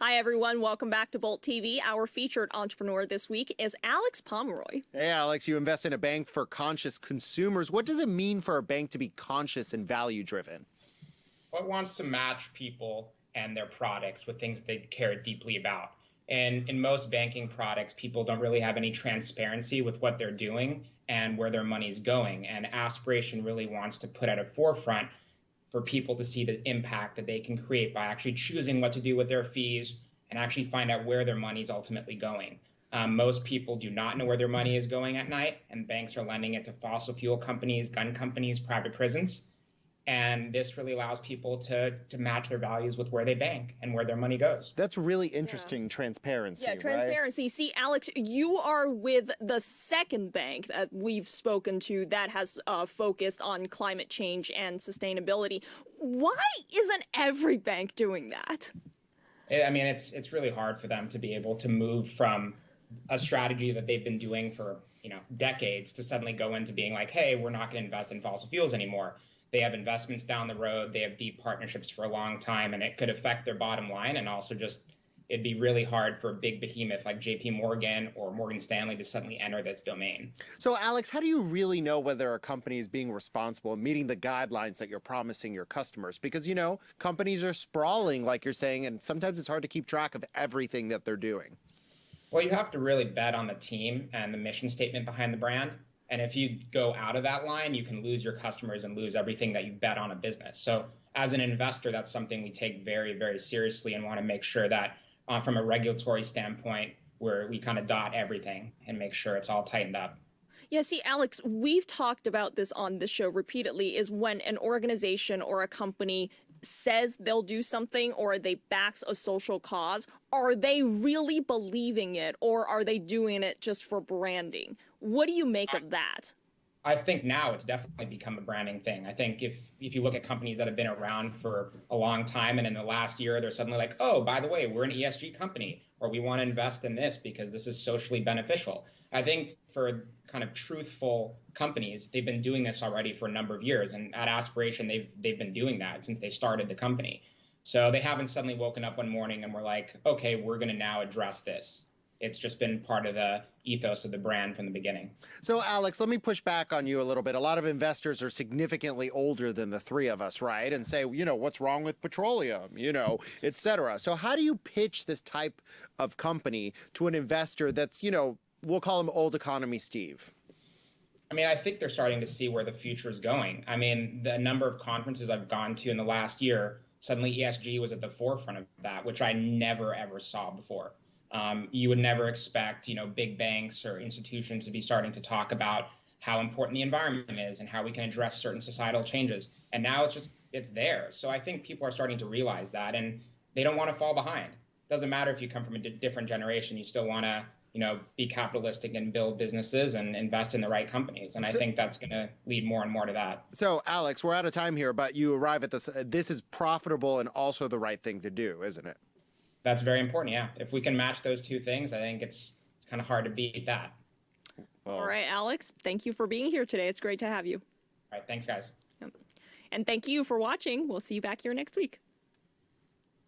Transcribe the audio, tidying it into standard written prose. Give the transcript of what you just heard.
Hi, everyone. Welcome back to Bolt TV. Our featured entrepreneur this week is Alex Pomeroy. Hey, Alex, you invest in a bank for conscious consumers. What does it mean for a bank to be conscious and value-driven? Well, it wants to match people and their products with things that they care deeply about. And in most banking products, people don't really have any transparency with what they're doing and where their money's going. And Aspiration really wants to put at a forefront for people to see the impact that they can create by actually choosing what to do with their fees and actually find out where their money is ultimately going. Most people do not know where their money is going at night, and banks are lending it to fossil fuel companies, gun companies, private prisons. And this really allows people to match their values with where they bank and where their money goes. That's really interesting transparency, Yeah, transparency. Right? See, Alex, you are with the second bank that we've spoken to that has focused on climate change and sustainability. Why isn't every bank doing that? I mean, it's really hard for them to be able to move from a strategy that they've been doing for decades to suddenly go into being like, hey, we're not going to invest in fossil fuels anymore. They have investments down the road. They have deep partnerships for a long time, and it could affect their bottom line. And also it'd be really hard for a big behemoth like JP Morgan or Morgan Stanley to suddenly enter this domain. So, Alex, how do you really know whether a company is being responsible and meeting the guidelines that you're promising your customers? Because, companies are sprawling, like you're saying, and sometimes it's hard to keep track of everything that they're doing. Well, you have to really bet on the team and the mission statement behind the brand. And if you go out of that line, you can lose your customers and lose everything that you bet on a business. So as an investor, that's something we take very, very seriously and want to make sure that from a regulatory standpoint, where we kind of dot everything and make sure it's all tightened up. Yeah, see, Alex, we've talked about this on the show repeatedly, is when an organization or a company says they'll do something or they backs a social cause, are they really believing it or are they doing it just for branding? What do you make of that? I think now it's definitely become a branding thing. I think if you look at companies that have been around for a long time and in the last year, they're suddenly like, oh, by the way, we're an ESG company, or we want to invest in this because this is socially beneficial. I think for kind of truthful companies, they've been doing this already for a number of years. And at Aspiration, they've been doing that since they started the company. So they haven't suddenly woken up one morning and were like, okay, we're going to now address this. It's just been part of the ethos of the brand from the beginning. So, Alex, let me push back on you a little bit. A lot of investors are significantly older than the three of us, right? And say, what's wrong with petroleum, et cetera. So how do you pitch this type of company to an investor that's, we'll call him old economy Steve? I mean, I think they're starting to see where the future is going. I mean, the number of conferences I've gone to in the last year, suddenly ESG was at the forefront of that, which I never, ever saw before. You would never expect, big banks or institutions to be starting to talk about how important the environment is and how we can address certain societal changes. And now it's there. So I think people are starting to realize that, and they don't want to fall behind. It doesn't matter if you come from a different generation. You still want to, be capitalistic and build businesses and invest in the right companies. And I think that's going to lead more and more to that. So, Alex, we're out of time here, but you arrive at this. This is profitable and also the right thing to do, isn't it? That's very important, yeah. If we can match those two things, I think it's kind of hard to beat that. Well, all right, Alex, thank you for being here today. It's great to have you. All right, thanks, guys. And thank you for watching. We'll see you back here next week.